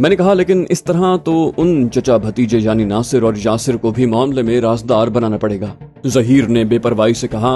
میں نے کہا لیکن اس طرح تو ان چچا بھتیجے یعنی ناصر اور یاسر کو بھی معاملے میں رازدار بنانا پڑے گا۔ ظہیر نے بے پرواہی سے کہا،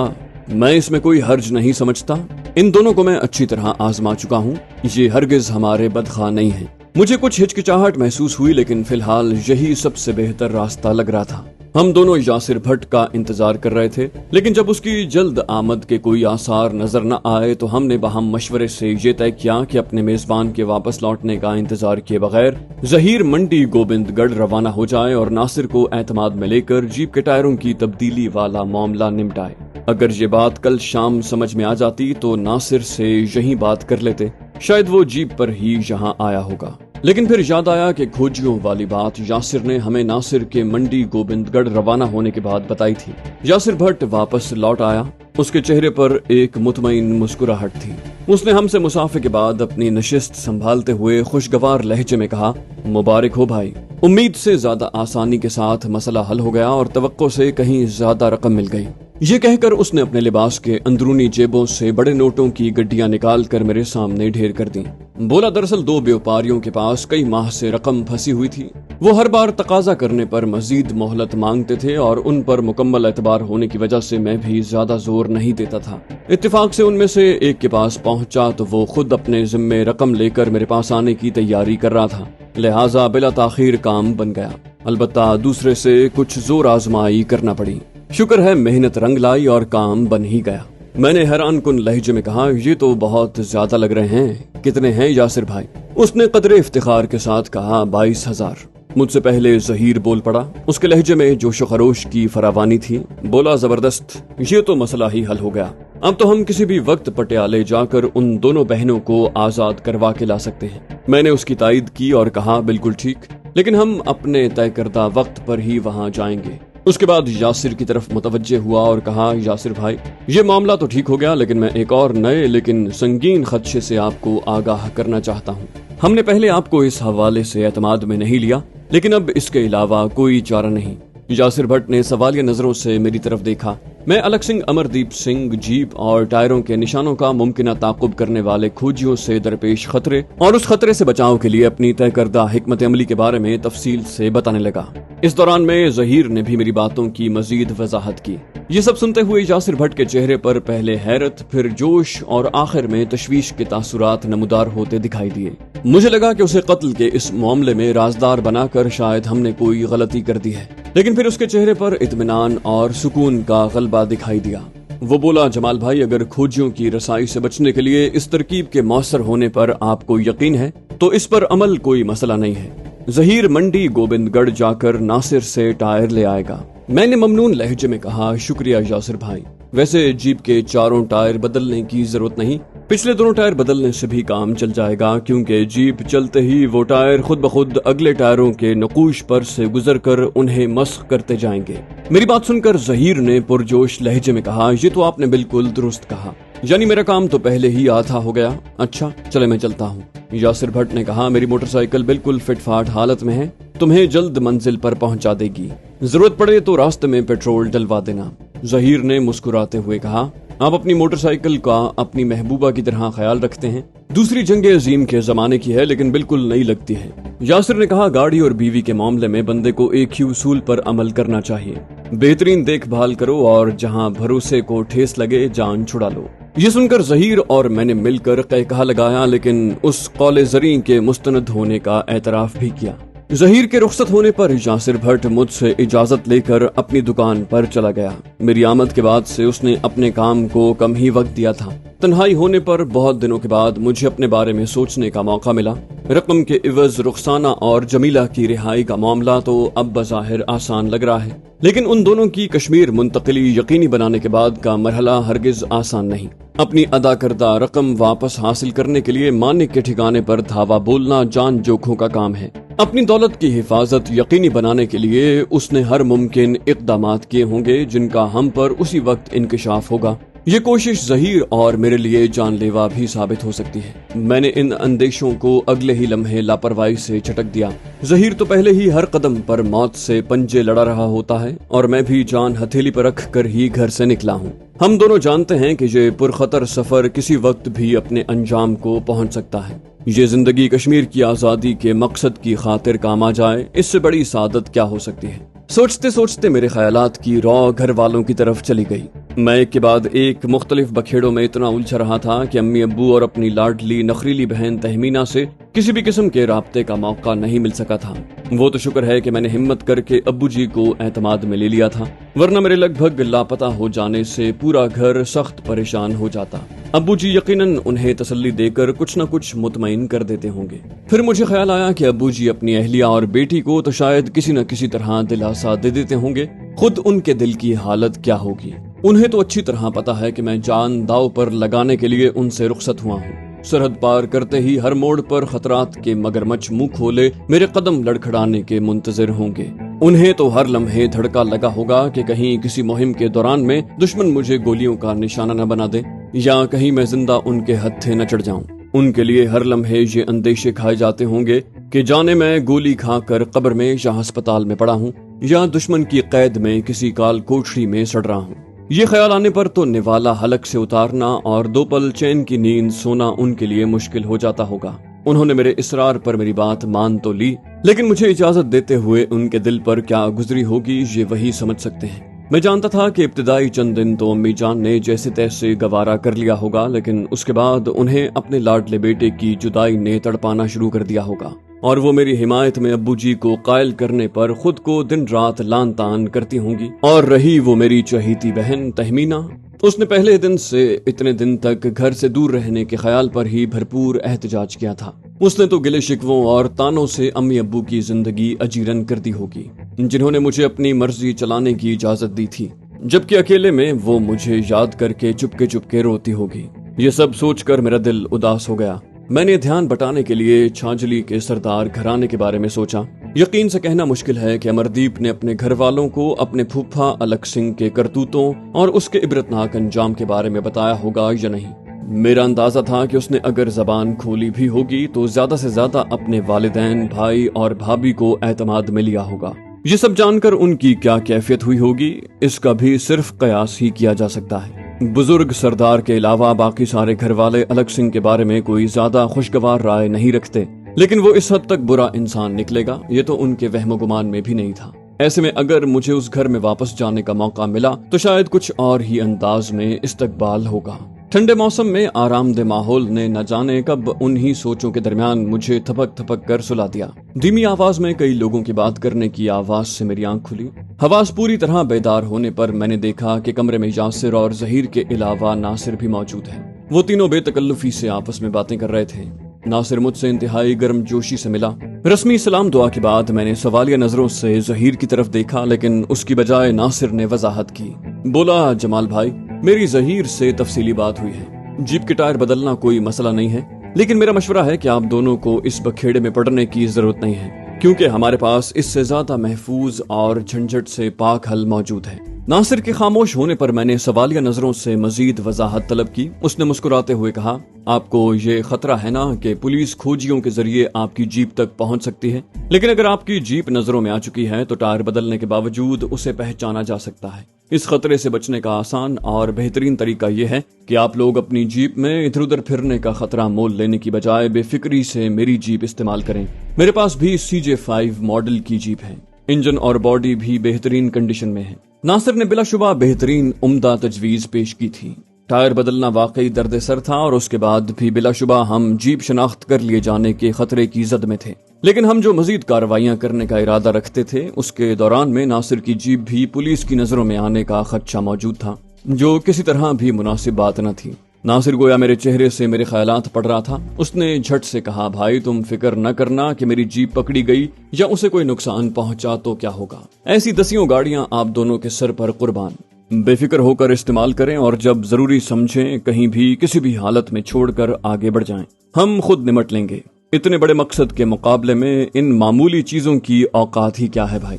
میں اس میں کوئی حرج نہیں سمجھتا، ان دونوں کو میں اچھی طرح آزما چکا ہوں، یہ ہرگز ہمارے بدخواہ نہیں ہیں۔ مجھے کچھ ہچکچاہٹ محسوس ہوئی لیکن فی الحال یہی سب سے بہتر راستہ لگ رہا تھا۔ ہم دونوں یاسر بھٹ کا انتظار کر رہے تھے، لیکن جب اس کی جلد آمد کے کوئی آثار نظر نہ آئے تو ہم نے باہم مشورے سے یہ طے کیا کہ اپنے میزبان کے واپس لوٹنے کا انتظار کیے بغیر ظہیر منڈی گوبند گڑھ روانہ ہو جائے اور ناصر کو اعتماد میں لے کر جیپ کے ٹائروں کی تبدیلی والا معاملہ نمٹائے۔ اگر یہ بات کل شام سمجھ میں آ جاتی تو ناصر سے یہی بات کر لیتے، شاید وہ جیپ پر ہی یہاں آیا ہوگا۔ لیکن پھر یاد آیا کہ کھوجیوں والی بات یاسر نے ہمیں ناصر کے منڈی گوبند گڑھ روانہ ہونے کے بعد بتائی تھی۔ یاسر بھٹ واپس لوٹ آیا، اس کے چہرے پر ایک مطمئن مسکراہٹ تھی۔ اس نے ہم سے مسافے کے بعد اپنی نشست سنبھالتے ہوئے خوشگوار لہجے میں کہا، مبارک ہو بھائی، امید سے زیادہ آسانی کے ساتھ مسئلہ حل ہو گیا اور توقع سے کہیں زیادہ رقم مل گئی۔ یہ کہہ کر اس نے اپنے لباس کے اندرونی جیبوں سے بڑے نوٹوں کی گڈیاں نکال کر میرے سامنے ڈھیر کر دیں۔ بولا دراصل دو بیوپاریوں کے پاس کئی ماہ سے رقم پھنسی ہوئی تھی، وہ ہر بار تقاضا کرنے پر مزید مہلت مانگتے تھے اور ان پر مکمل اعتبار ہونے کی وجہ سے میں بھی زیادہ زور نہیں دیتا تھا۔ اتفاق سے ان میں سے ایک کے پاس پہنچا تو وہ خود اپنے ذمے رقم لے کر میرے پاس آنے کی تیاری کر رہا تھا، لہٰذا بلا تاخیر کام بن گیا۔ البتہ دوسرے سے کچھ زور آزمائی کرنا پڑی۔ شکر ہے محنت رنگ لائی اور کام بن ہی گیا۔ میں نے حیران کن لہجے میں کہا، یہ تو بہت زیادہ لگ رہے ہیں، کتنے ہیں یاسر بھائی؟ اس نے قدرے افتخار کے ساتھ کہا، 22,000۔ مجھ سے پہلے ظہیر بول پڑا، اس کے لہجے میں جوش و خروش کی فراوانی تھی۔ بولا، زبردست، یہ تو مسئلہ ہی حل ہو گیا، اب تو ہم کسی بھی وقت پٹیالے جا کر ان دونوں بہنوں کو آزاد کروا کے لا سکتے ہیں۔ میں نے اس کی تائید کی اور کہا، بالکل ٹھیک، لیکن ہم اپنے طے کردہ وقت پر ہی وہاں جائیں گے۔ اس کے بعد یاسر کی طرف متوجہ ہوا اور کہا، یاسر بھائی، یہ معاملہ تو ٹھیک ہو گیا لیکن میں ایک اور نئے لیکن سنگین خدشے سے آپ کو آگاہ کرنا چاہتا ہوں۔ ہم نے پہلے آپ کو اس حوالے سے اعتماد میں نہیں لیا، لیکن اب اس کے علاوہ کوئی چارہ نہیں۔ یاسر بھٹ نے سوالیہ نظروں سے میری طرف دیکھا۔ میں الگ سنگھ امردیپ سنگھ جیپ اور ٹائروں کے نشانوں کا ممکنہ تعاقب کرنے والے کھوجیوں سے درپیش خطرے اور اس خطرے سے بچاؤ کے لیے اپنی طے کردہ حکمت عملی کے بارے میں تفصیل سے بتانے لگا۔ اس دوران میں ظہیر نے بھی میری باتوں کی مزید وضاحت کی۔ یہ سب سنتے ہوئے یاسر بھٹ کے چہرے پر پہلے حیرت، پھر جوش اور آخر میں تشویش کے تاثرات نمودار ہوتے دکھائی دیے۔ مجھے لگا کہ اسے قتل کے اس معاملے میں رازدار بنا کر شاید ہم نے کوئی غلطی کر دی ہے، لیکن پھر اس کے چہرے پر اطمینان اور سکون کا غلبہ دکھائی دیا۔ وہ بولا، جمال بھائی، اگر کھوجیوں کی رسائی سے بچنے کے لیے اس ترکیب کے مؤثر ہونے پر آپ کو یقین ہے تو اس پر عمل کوئی مسئلہ نہیں ہے۔ ظہیر منڈی گوبند گڑھ جا کر ناصر سے ٹائر لے آئے گا۔ میں نے ممنون لہجے میں کہا، شکریہ یاسر بھائی، ویسے جیپ کے چاروں ٹائر بدلنے کی ضرورت نہیں، پچھلے دونوں ٹائر بدلنے سے بھی کام چل جائے گا، کیونکہ جیپ چلتے ہی وہ ٹائر خود بخود اگلے ٹائروں کے نقوش پر سے گزر کر انہیں مسخ کرتے جائیں گے۔ میری بات سن کر ظہیر نے پرجوش لہجے میں کہا، یہ تو آپ نے بالکل درست کہا، یعنی میرا کام تو پہلے ہی آدھا ہو گیا۔ اچھا چلے میں چلتا ہوں۔ یاسر بھٹ نے کہا، میری موٹر سائیکل بالکل فٹ فاٹ حالت میں ہے، تمہیں جلد منزل پر پہنچا دے گی، ضرورت پڑے تو راستے میں پیٹرول ڈلوا دینا۔ ظہیر نے مسکراتے ہوئے کہا، آپ اپنی موٹر سائیکل کا اپنی محبوبہ کی طرح خیال رکھتے ہیں، دوسری جنگ عظیم کے زمانے کی ہے لیکن بالکل نئی لگتی ہے۔ یاسر نے کہا، گاڑی اور بیوی کے معاملے میں بندے کو ایک ہی اصول پر عمل کرنا چاہیے، بہترین دیکھ بھال کرو اور جہاں بھروسے کو ٹھیس لگے جان چھڑا لو۔ یہ سن کر ظہیر اور میں نے مل کر قہقہہ لگایا، لیکن اس قول زریں کے مستند ہونے کا اعتراف بھی کیا۔ ظہیر کے رخصت ہونے پر یاسر بھٹ مجھ سے اجازت لے کر اپنی دکان پر چلا گیا۔ میری آمد کے بعد سے اس نے اپنے کام کو کم ہی وقت دیا تھا۔ تنہائی ہونے پر بہت دنوں کے بعد مجھے اپنے بارے میں سوچنے کا موقع ملا۔ رقم کے عوض رخسانہ اور جمیلہ کی رہائی کا معاملہ تو اب بظاہر آسان لگ رہا ہے، لیکن ان دونوں کی کشمیر منتقلی یقینی بنانے کے بعد کا مرحلہ ہرگز آسان نہیں۔ اپنی ادا کردہ رقم واپس حاصل کرنے کے لیے مانک کے ٹھکانے پر دھاوا بولنا جان جوکھوں کا کام ہے۔ اپنی دولت کی حفاظت یقینی بنانے کے لیے اس نے ہر ممکن اقدامات کیے ہوں گے جن کا ہم پر اسی وقت انکشاف ہوگا۔ یہ کوشش ظہیر اور میرے لیے جان لیوا بھی ثابت ہو سکتی ہے۔ میں نے ان اندیشوں کو اگلے ہی لمحے لاپرواہی سے جھٹک دیا۔ ظہیر تو پہلے ہی ہر قدم پر موت سے پنجے لڑا رہا ہوتا ہے اور میں بھی جان ہتھیلی پر رکھ کر ہی گھر سے نکلا ہوں۔ ہم دونوں جانتے ہیں کہ یہ پرخطر سفر کسی وقت بھی اپنے انجام کو پہنچ سکتا ہے۔ یہ زندگی کشمیر کی آزادی کے مقصد کی خاطر کام آ جائے، اس سے بڑی سعادت کیا ہو سکتی ہے؟ سوچتے سوچتے میرے خیالات کی رو گھر والوں کی طرف چلی گئی۔ میں ایک کے بعد ایک مختلف بکھیڑوں میں اتنا الجھا رہا تھا کہ امی ابو اور اپنی لاڈلی نخریلی بہن تہمینہ سے کسی بھی قسم کے رابطے کا موقع نہیں مل سکا تھا۔ وہ تو شکر ہے کہ میں نے ہمت کر کے ابو جی کو اعتماد میں لے لیا تھا، ورنہ میرے لگ بھگ لاپتہ ہو جانے سے پورا گھر سخت پریشان ہو جاتا۔ ابو جی یقیناً انہیں تسلی دے کر کچھ نہ کچھ مطمئن کر دیتے ہوں گے۔ پھر مجھے خیال آیا کہ ابو جی اپنی اہلیہ اور بیٹی کو تو شاید کسی نہ کسی طرح دلاسا دے دیتے ہوں گے، خود ان کے دل کی حالت کیا ہوگی؟ انہیں تو اچھی طرح پتا ہے کہ میں جان داؤ پر لگانے کے لیے ان سے رخصت ہوا ہوں۔ سرحد پار کرتے ہی ہر موڑ پر خطرات کے مگرمچھ منہ کھولے میرے قدم لڑکھڑانے کے منتظر ہوں گے۔ انہیں تو ہر لمحے دھڑکا لگا ہوگا کہ کہیں کسی مہم کے دوران میں دشمن مجھے گولیوں کا نشانہ نہ بنا دے، یا کہیں میں زندہ ان کے ہتھے نہ چڑھ جاؤں۔ ان کے لیے ہر لمحے یہ اندیشے کھائے جاتے ہوں گے کہ جانے میں گولی کھا کر قبر میں یا ہسپتال میں پڑا ہوں، یا دشمن کی قید میں کسی کال کوٹری میں سڑ رہا ہوں۔ یہ خیال آنے پر تو نوالا حلق سے اتارنا اور 2 پل چین کی نیند سونا ان کے لیے مشکل ہو جاتا ہوگا۔ انہوں نے میرے اصرار پر میری بات مان تو لی، لیکن مجھے اجازت دیتے ہوئے ان کے دل پر کیا گزری ہوگی یہ وہی سمجھ سکتے ہیں۔ میں جانتا تھا کہ ابتدائی چند دن تو امی جان نے جیسے تیسے گوارا کر لیا ہوگا، لیکن اس کے بعد انہیں اپنے لاڈلے بیٹے کی جدائی نے تڑپانا شروع کر دیا ہوگا، اور وہ میری حمایت میں ابو جی کو قائل کرنے پر خود کو دن رات لان تان کرتی ہوں گی۔ اور رہی وہ میری چہیتی بہن تہمینہ، اس نے پہلے دن سے اتنے دن تک گھر سے دور رہنے کے خیال پر ہی بھرپور احتجاج کیا تھا۔ اس نے تو گلے شکووں اور تانوں سے امی ابو کی زندگی اجیرن کر دی ہوگی، جنہوں نے مجھے اپنی مرضی چلانے کی اجازت دی تھی، جبکہ اکیلے میں وہ مجھے یاد کر کے چپکے روتی ہوگی۔ یہ سب سوچ کر میرا دل اداس ہو گیا۔ میں نے دھیان بٹانے کے لیے چھاجلی کے سردار گھرانے کے بارے میں سوچا۔ یقین سے کہنا مشکل ہے کہ امردیپ نے اپنے گھر والوں کو اپنے پھوپھا الک سنگھ کے کرتوتوں اور اس کے عبرتناک انجام کے بارے میں بتایا ہوگا یا نہیں۔ میرا اندازہ تھا کہ اس نے اگر زبان کھولی بھی ہوگی تو زیادہ سے زیادہ اپنے والدین، بھائی اور بھابھی کو اعتماد میں لیا ہوگا۔ یہ سب جان کر ان کی کیا کیفیت ہوئی ہوگی، اس کا بھی صرف قیاس ہی کیا جا سکتا ہے۔ بزرگ سردار کے علاوہ باقی سارے گھر والے الک سنگھ کے بارے میں کوئی زیادہ خوشگوار رائے نہیں رکھتے، لیکن وہ اس حد تک برا انسان نکلے گا یہ تو ان کے وہم و گمان میں بھی نہیں تھا۔ ایسے میں اگر مجھے اس گھر میں واپس جانے کا موقع ملا تو شاید کچھ اور ہی انداز میں استقبال ہوگا۔ ٹھنڈے موسم میں آرام دہ ماحول نے نہ جانے کب انہی سوچوں کے درمیان مجھے تھپک تھپک کر سلا دیا۔ دھیمی آواز میں کئی لوگوں کی بات کرنے کی آواز سے میری آنکھ کھلی۔ حواس پوری طرح بیدار ہونے پر میں نے دیکھا کہ کمرے میں یاسر اور ظہیر کے علاوہ ناصر بھی موجود ہے۔ وہ تینوں بے تکلفی سے آپس میں باتیں کر رہے تھے۔ ناصر مجھ سے انتہائی گرم جوشی سے ملا۔ رسمی سلام دعا کے بعد میں نے سوالیہ نظروں سے ظہیر کی طرف دیکھا، لیکن اس کی بجائے ناصر نے وضاحت کی۔ بولا، جمال بھائی، میری ظہیر سے تفصیلی بات ہوئی ہے۔ جیپ کے ٹائر بدلنا کوئی مسئلہ نہیں ہے، لیکن میرا مشورہ ہے کہ آپ دونوں کو اس بکھیڑے میں پڑنے کی ضرورت نہیں ہے، کیونکہ ہمارے پاس اس سے زیادہ محفوظ اور جھنجھٹ سے پاک حل موجود ہے۔ ناصر کے خاموش ہونے پر میں نے سوالیہ نظروں سے مزید وضاحت طلب کی۔ اس نے مسکراتے ہوئے کہا، آپ کو یہ خطرہ ہے نا کہ پولیس کھوجیوں کے ذریعے آپ کی جیپ تک پہنچ سکتی ہے، لیکن اگر آپ کی جیپ نظروں میں آ چکی ہے تو ٹائر بدلنے کے باوجود اسے پہچانا جا سکتا ہے۔ اس خطرے سے بچنے کا آسان اور بہترین طریقہ یہ ہے کہ آپ لوگ اپنی جیپ میں ادھر ادھر پھرنے کا خطرہ مول لینے کی بجائے بے فکری سے میری جیپ استعمال کریں۔ میرے پاس بھی CJ5 ماڈل کی جیپ ہے، انجن اور باڈی بھی بہترین کنڈیشن میں ہے۔ ناصر نے بلا شبہ بہترین عمدہ تجویز پیش کی تھی۔ ٹائر بدلنا واقعی درد سر تھا اور اس کے بعد بھی بلا شبہ ہم جیپ شناخت کر لیے جانے کے خطرے کی زد میں تھے، لیکن ہم جو مزید کارروائیاں کرنے کا ارادہ رکھتے تھے اس کے دوران میں ناصر کی جیپ بھی پولیس کی نظروں میں آنے کا خدشہ موجود تھا، جو کسی طرح بھی مناسب بات نہ تھی۔ ناصر گویا میرے چہرے سے میرے خیالات پڑھ رہا تھا۔ اس نے جھٹ سے کہا، بھائی تم فکر نہ کرنا کہ میری جیپ پکڑی گئی یا اسے کوئی نقصان پہنچا تو کیا ہوگا، ایسی دسیوں گاڑیاں آپ دونوں کے سر پر قربان، بے فکر ہو کر استعمال کریں اور جب ضروری سمجھیں کہیں بھی کسی بھی حالت میں چھوڑ کر آگے بڑھ جائیں، ہم خود نمٹ لیں گے۔ اتنے بڑے مقصد کے مقابلے میں ان معمولی چیزوں کی اوقات ہی کیا ہے بھائی۔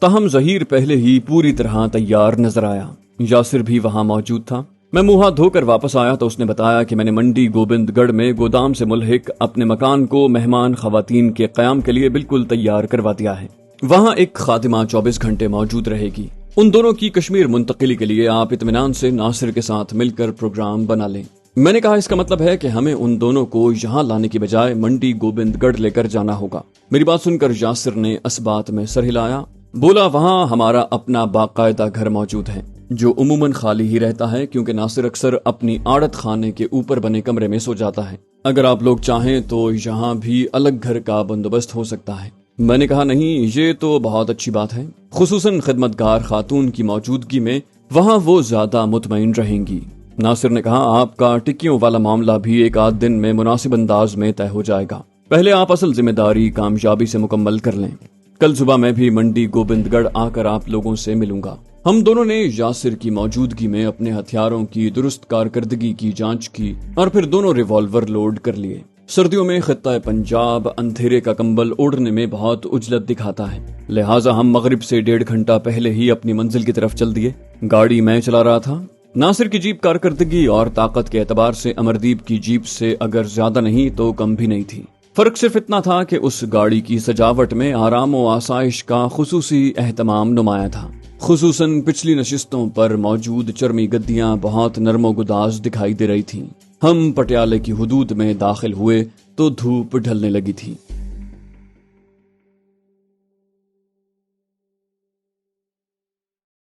تاہم ظہیر پہلے ہی پوری طرح تیار نظر آیا۔ یاسر بھی وہاں موجود تھا۔ میں منہ ہاتھ دھو کر واپس آیا تو اس نے بتایا کہ میں نے منڈی گوبند گڑھ میں گودام سے ملحق اپنے مکان کو مہمان خواتین کے قیام کے لیے بالکل تیار کروا دیا ہے۔ وہاں ایک خادمہ 24 گھنٹے موجود رہے گی۔ ان دونوں کی کشمیر منتقلی کے لیے آپ اطمینان سے ناصر کے ساتھ مل کر پروگرام بنا لیں۔ میں نے کہا اس کا مطلب ہے کہ ہمیں ان دونوں کو یہاں لانے کی بجائے منڈی گوبند گڑھ لے کر جانا ہوگا۔ میری بات سن کر یاسر نے اسبات میں سر ہلایا، بولا وہاں ہمارا اپنا باقاعدہ گھر موجود ہے جو عموماً خالی ہی رہتا ہے کیونکہ ناصر اکثر اپنی آڑت خانے کے اوپر بنے کمرے میں سو جاتا ہے۔ اگر آپ لوگ چاہیں تو یہاں بھی الگ گھر کا بندوبست ہو سکتا ہے۔ میں نے کہا نہیں، یہ تو بہت اچھی بات ہے، خصوصاً خدمتگار خاتون کی موجودگی میں وہاں وہ زیادہ مطمئن رہیں گی۔ ناصر نے کہا آپ کا ٹکیوں والا معاملہ بھی ایک آدھ دن میں مناسب انداز میں طے ہو جائے گا، پہلے آپ اصل ذمہ داری کامیابی سے مکمل کر لیں۔ کل صبح میں بھی منڈی گوبند گڑھ آ کر آپ لوگوں سے ملوں گا۔ ہم دونوں نے یاسر کی موجودگی میں اپنے ہتھیاروں کی درست کارکردگی کی جانچ کی اور پھر دونوں ریوالور لوڈ کر لیے۔ سردیوں میں خطہ پنجاب اندھیرے کا کمبل اوڑھنے میں بہت عجلت دکھاتا ہے، لہٰذا ہم مغرب سے 1.5 گھنٹہ پہلے ہی اپنی منزل کی طرف چل دیے۔ گاڑی میں چلا رہا تھا۔ ناصر کی جیپ کارکردگی اور طاقت کے اعتبار سے امردیپ کی جیپ سے اگر زیادہ نہیں تو کم بھی نہیں تھی۔ فرق صرف اتنا تھا کہ اس گاڑی کی سجاوٹ میں آرام و آسائش کا خصوصی اہتمام نمایاں تھا، خصوصاً پچھلی نشستوں پر موجود چرمی گدیاں بہت نرم و گداز دکھائی دے رہی تھیں۔ ہم پٹیالے کی حدود میں داخل ہوئے تو دھوپ ڈھلنے لگی تھی۔